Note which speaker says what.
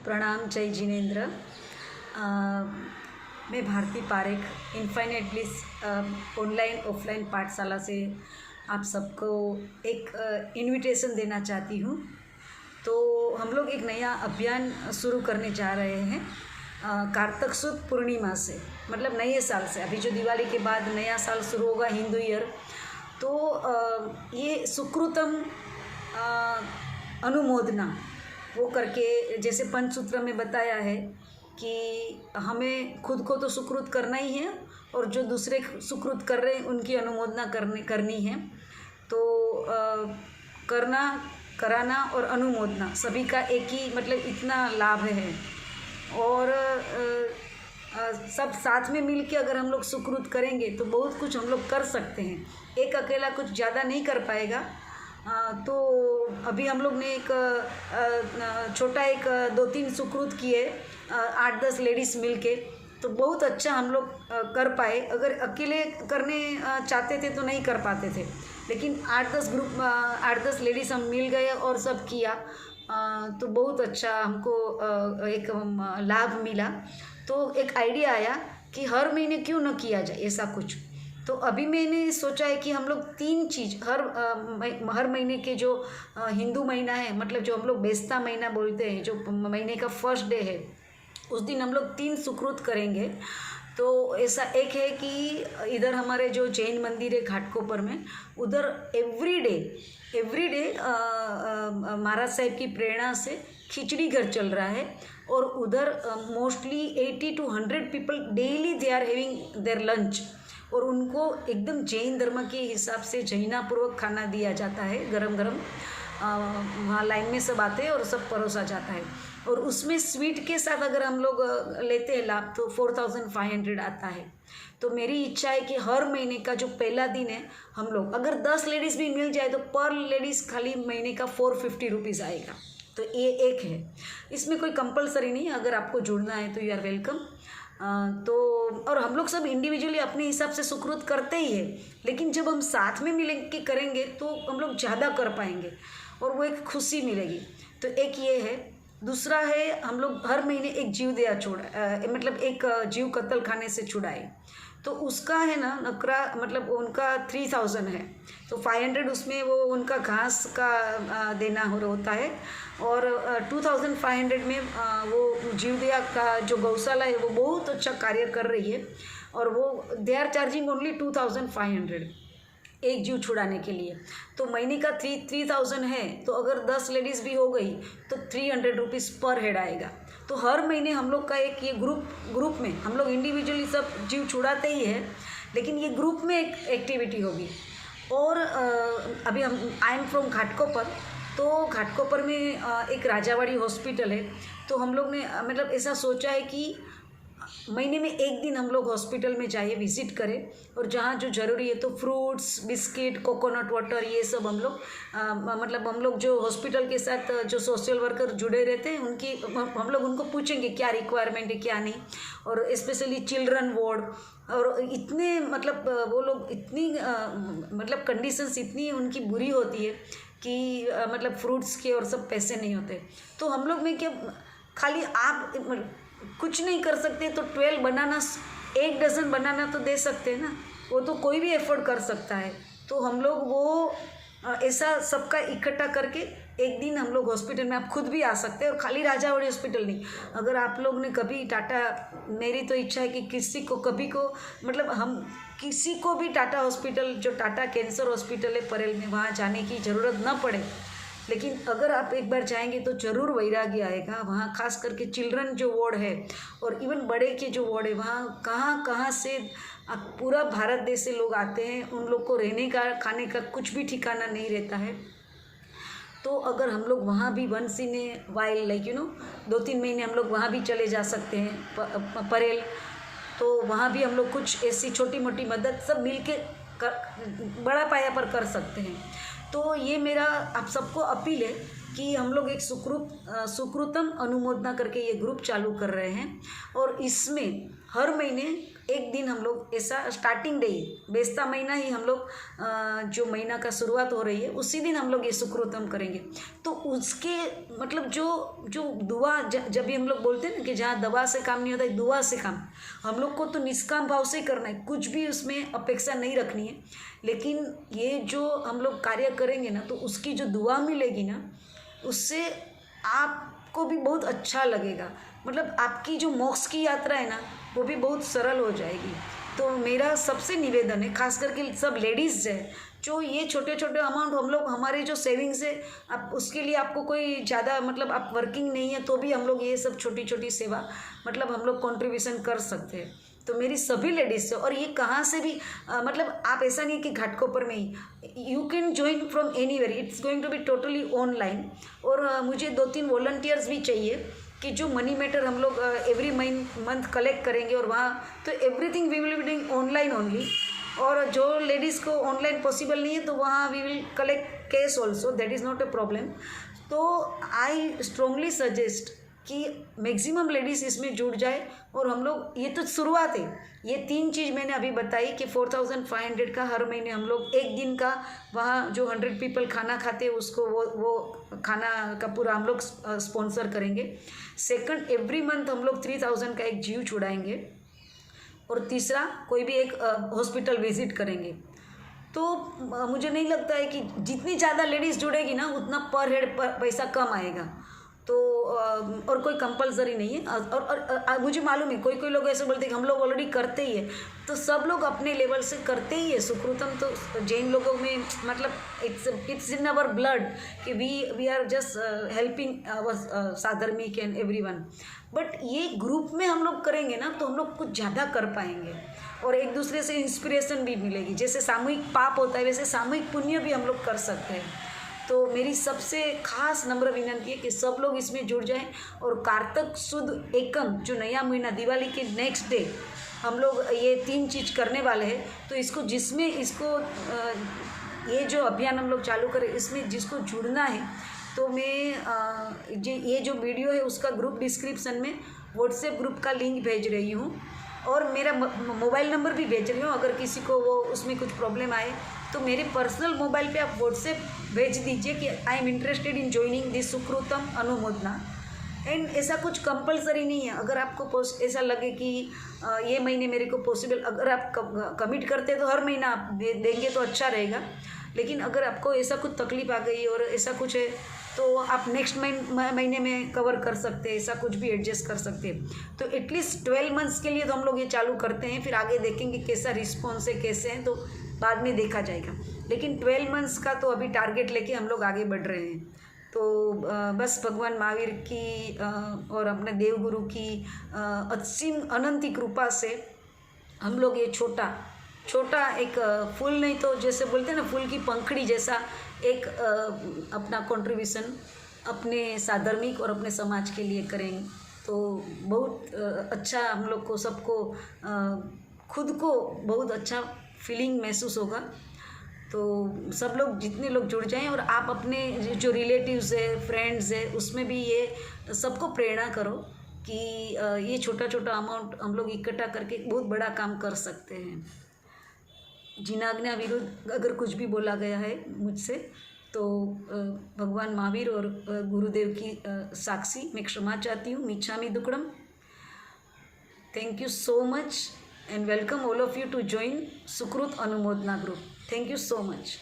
Speaker 1: प्रणाम जय जिनेन्द्र। मैं Bharti Parekh infinite bliss online offline पाठशाला से आप सबको एक इनविटेशन देना चाहती हूँ। तो हम लोग एक नया अभियान शुरू करने जा रहे हैं कार्तिक सुद पूर्णिमा से, मतलब नए साल से। अभी जो दिवाली के बाद नया साल शुरू होगा हिंदू ईयर, तो ये सुकृतम अनुमोदना वो करके, जैसे पंचसूत्र में बताया है कि हमें खुद को तो सुकृत करना ही है और जो दूसरे सुकृत कर रहे हैं उनकी अनुमोदना करनी है। तो करना, कराना और अनुमोदना सभी का एक ही मतलब इतना लाभ है। और सब साथ में मिल के अगर हम लोग सुकृत करेंगे तो बहुत कुछ हम लोग कर सकते हैं। एक अकेला कुछ ज़्यादा नहीं कर पाएगा। तो अभी हम लोग ने एक छोटा एक 2-3 सुकृत किए 8-10 लेडीज़ मिल के, तो बहुत अच्छा हम लोग कर पाए। अगर अकेले करने चाहते थे तो नहीं कर पाते थे, लेकिन 8-10 लेडीज़ हम मिल गए और सब किया, तो बहुत अच्छा हमको एक लाभ मिला। तो एक आइडिया आया कि हर महीने क्यों न किया जाए ऐसा कुछ। तो अभी मैंने सोचा है कि हम लोग 3 चीज़ हर महीने के जो हिंदू महीना है, मतलब जो हम लोग बेस्ता महीना बोलते हैं, जो महीने का फर्स्ट डे है, उस दिन हम लोग 3 सुकृत करेंगे। तो ऐसा एक है कि इधर हमारे जो जैन मंदिर है घाटकोपर में, उधर एवरी डे महाराज साहब की प्रेरणा से खिचड़ी घर चल रहा है। और उधर mostly 80 to 100 people daily they are having their lunch, और उनको एकदम जैन धर्म के हिसाब से जैनापूर्वक खाना दिया जाता है, गरम गरम। वहाँ लाइन में सब आते हैं और सब परोसा जाता है। और उसमें स्वीट के साथ अगर हम लोग लेते हैं लाभ तो 4500 आता है। तो मेरी इच्छा है कि हर महीने का जो पहला दिन है, हम लोग अगर 10 लेडीज़ भी मिल जाए तो पर लेडीज़ खाली महीने का 450 रुपीज़ आएगा। तो ये एक है, इसमें कोई कंपलसरी नहीं है, अगर आपको जुड़ना है तो यू आर वेलकम। तो और हम लोग सब इंडिविजुअली अपने हिसाब से सुकृत करते ही है, लेकिन जब हम साथ में मिल के करेंगे तो हम लोग ज़्यादा कर पाएंगे और वो एक खुशी मिलेगी। तो एक ये है। दूसरा है, हम लोग हर महीने एक जीव दया मतलब एक जीव कत्ल खाने से छुड़ाए। तो उसका है ना नकरा, मतलब उनका 3000 है, तो 500 उसमें वो उनका घास का देना होता है, और 2500 में वो जीवदया का जो गौशाला है वो बहुत अच्छा कार्य कर रही है, और वो दे आर चार्जिंग ओनली 2500 एक जीव छुड़ाने के लिए। तो महीने का 3000 है, तो अगर 10 लेडीज़ भी हो गई तो 300 रुपीज़ पर हेड आएगा। तो हर महीने हम लोग का एक ये ग्रुप में, हम लोग इंडिविजुअली सब जीव छुड़ाते ही है, लेकिन ये ग्रुप में एक एक्टिविटी होगी। और अभी आई एम फ्रॉम घाटकोपर, तो घाटकोपर में एक राजावाड़ी हॉस्पिटल है। तो हम लोग ने मतलब ऐसा सोचा है कि महीने में एक दिन हम लोग हॉस्पिटल में जाइए, विज़िट करें, और जहाँ जो ज़रूरी है तो फ्रूट्स, बिस्किट, कोकोनट वाटर, ये सब हम लोग मतलब हम लोग जो हॉस्पिटल के साथ जो सोशल वर्कर जुड़े रहते हैं उनकी हम लोग उनको पूछेंगे क्या रिक्वायरमेंट है क्या नहीं। और स्पेशली चिल्ड्रन वार्ड, और इतने मतलब वो लोग इतनी मतलब कंडीशंस इतनी उनकी बुरी होती है कि मतलब फ्रूट्स के और सब पैसे नहीं होते। तो हम लोग में क्या खाली आप कुछ नहीं कर सकते तो 12 बनाना, 1 डज़न बनाना तो दे सकते हैं ना, वो तो कोई भी एफर्ट कर सकता है। तो हम लोग वो ऐसा सबका इकट्ठा करके एक दिन हम लोग हॉस्पिटल में, आप खुद भी आ सकते हैं, और खाली राजावाड़ी हॉस्पिटल नहीं, अगर आप लोग ने कभी टाटा, मेरी तो इच्छा है कि किसी को कभी को मतलब हम किसी को भी टाटा हॉस्पिटल, जो टाटा कैंसर हॉस्पिटल है परेल में, वहाँ जाने की ज़रूरत न पड़े। लेकिन अगर आप एक बार जाएंगे तो ज़रूर वैराग्य आएगा। वहाँ खास करके चिल्ड्रन जो वार्ड है और इवन बड़े के जो वार्ड है, वहाँ कहाँ कहाँ से पूरा भारत देश से लोग आते हैं, उन लोग को रहने का, खाने का कुछ भी ठिकाना नहीं रहता है। तो अगर हम लोग वहाँ भी once in a while, like 2-3 महीने हम लोग वहाँ भी चले जा सकते हैं परेल। तो वहाँ भी हम लोग कुछ ऐसी छोटी मोटी मदद सब मिल के बड़ा पाया पर कर सकते हैं। तो ये मेरा आप सबको अपील है कि हम लोग एक सुकृतम अनुमोदना करके ये ग्रुप चालू कर रहे हैं, और इसमें हर महीने एक दिन हम लोग ऐसा स्टार्टिंग डे बेस्ता महीना ही हम लोग जो महीना का शुरुआत हो रही है उसी दिन हम लोग ये सुकृतम करेंगे। तो उसके मतलब जो दुआ जब भी हम लोग बोलते हैं ना कि जहाँ दवा से काम नहीं होता है दुआ से काम, हम लोग को तो निष्काम भाव से करना है, कुछ भी उसमें अपेक्षा नहीं रखनी है। लेकिन ये जो हम लोग कार्य करेंगे ना तो उसकी जो दुआ मिलेगी ना उससे आपको भी बहुत अच्छा लगेगा, मतलब आपकी जो मोक्ष की यात्रा है ना वो भी बहुत सरल हो जाएगी। तो मेरा सबसे निवेदन है, खास करके सब लेडीज़ है जो ये छोटे छोटे अमाउंट हम लोग हमारे जो सेविंग्स है, आप उसके लिए आपको कोई ज़्यादा मतलब आप वर्किंग नहीं है तो भी हम लोग ये सब छोटी छोटी सेवा मतलब हम लोग कंट्रीब्यूशन कर सकते हैं। तो मेरी सभी लेडीज़ से, और ये कहाँ से भी मतलब आप ऐसा नहीं कि घाटकोपर में ही, you can join from anywhere, it's going to be totally online. और मुझे 2-3 वॉलंटियर्स भी चाहिए कि जो मनी मैटर हम लोग एवरी मंथ कलेक्ट करेंगे, और वहाँ तो everything we will be doing online only. और जो लेडीज़ को ऑनलाइन पॉसिबल नहीं है तो वहाँ we will collect cash also, that is not a problem. तो आई स्ट्रांगली सजेस्ट कि मैक्सिमम लेडीज़ इसमें जुड़ जाए। और हम लोग ये तो शुरुआत है, ये 3 चीज़ मैंने अभी बताई कि 4500 का हर महीने हम लोग एक दिन का वहाँ जो 100 पीपल खाना खाते हैं उसको वो खाना का पूरा हम लोग स्पॉन्सर करेंगे। सेकंड, एवरी मंथ हम लोग 3000 का एक जीव छुड़ाएंगे। और तीसरा, कोई भी एक हॉस्पिटल विजिट करेंगे। तो मुझे नहीं लगता है कि जितनी ज़्यादा लेडीज़ जुड़ेगी ना उतना पर हेड पैसा कम आएगा। तो और कोई कंपलसरी नहीं है। और मुझे मालूम है कोई कोई लोग ऐसे बोलते हैं कि हम लोग ऑलरेडी करते ही है, तो सब लोग अपने लेवल से करते ही है सुकृतम। तो जैन लोगों में मतलब इट्स इन अवर ब्लड कि we are just helping our साधर्मिक एंड एवरीवन। बट ये ग्रुप में हम लोग करेंगे ना तो हम लोग कुछ ज़्यादा कर पाएंगे और एक दूसरे से इंस्पिरेशन भी मिलेगी। जैसे सामूहिक पाप होता है वैसे सामूहिक पुण्य भी हम लोग कर सकते हैं। तो मेरी सबसे खास नम्र विनंती है कि सब लोग इसमें जुड़ जाएं। और कार्तिक शुद्ध एकम जो नया महीना दिवाली के नेक्स्ट डे हम लोग ये 3 चीज़ करने वाले हैं। तो इसको जिसमें इसको ये जो अभियान हम लोग चालू करें इसमें जिसको जुड़ना है तो मैं ये जो वीडियो है उसका ग्रुप डिस्क्रिप्शन में व्हाट्सएप ग्रुप का लिंक भेज रही हूँ और मेरा मोबाइल नंबर भी भेज रही हूँ। अगर किसी को वो उसमें कुछ प्रॉब्लम आए तो मेरे पर्सनल मोबाइल पे आप व्हाट्सएप भेज दीजिए कि I am interested in joining this Sukritam Anumodana. And ऐसा कुछ कंपलसरी नहीं है। अगर आपको ऐसा लगे कि ये महीने मेरे को पॉसिबल, अगर आप कमिट करते तो हर महीना आप देंगे तो अच्छा रहेगा। लेकिन अगर आपको ऐसा कुछ तकलीफ आ गई और ऐसा कुछ है तो आप नेक्स्ट महीने में कवर कर सकते हैं, ऐसा कुछ भी एडजस्ट कर सकते हैं। तो एटलीस्ट 12 मंथ्स के लिए तो हम लोग ये चालू करते हैं, फिर आगे देखेंगे कैसा रिस्पॉन्स है कैसे हैं तो बाद में देखा जाएगा। लेकिन 12 मंथ्स का तो अभी टारगेट लेके हम लोग आगे बढ़ रहे हैं। तो बस भगवान महावीर की और अपने देवगुरु की असीम अनंती कृपा से हम लोग ये छोटा एक फूल नहीं तो जैसे बोलते हैं ना फूल की पंखड़ी जैसा एक अपना कंट्रीब्यूशन अपने साधर्मिक और अपने समाज के लिए करेंगे तो बहुत अच्छा हम लोग को सबको खुद को बहुत अच्छा फीलिंग महसूस होगा। तो सब लोग जितने लोग जुड़ जाएं और आप अपने जो रिलेटिव्स है फ्रेंड्स है उसमें भी ये सबको प्रेरणा करो कि ये छोटा छोटा अमाउंट हम लोग इकट्ठा करके बहुत बड़ा काम कर सकते हैं। जिनाज्ञा विरुद्ध अगर कुछ भी बोला गया है मुझसे तो भगवान महावीर और गुरुदेव की साक्षी मैं क्षमा चाहती हूँ। मिच्छामि दुक्कडम। Thank you so much and welcome all of you to join Sukrut Anumodna group. Thank you so much.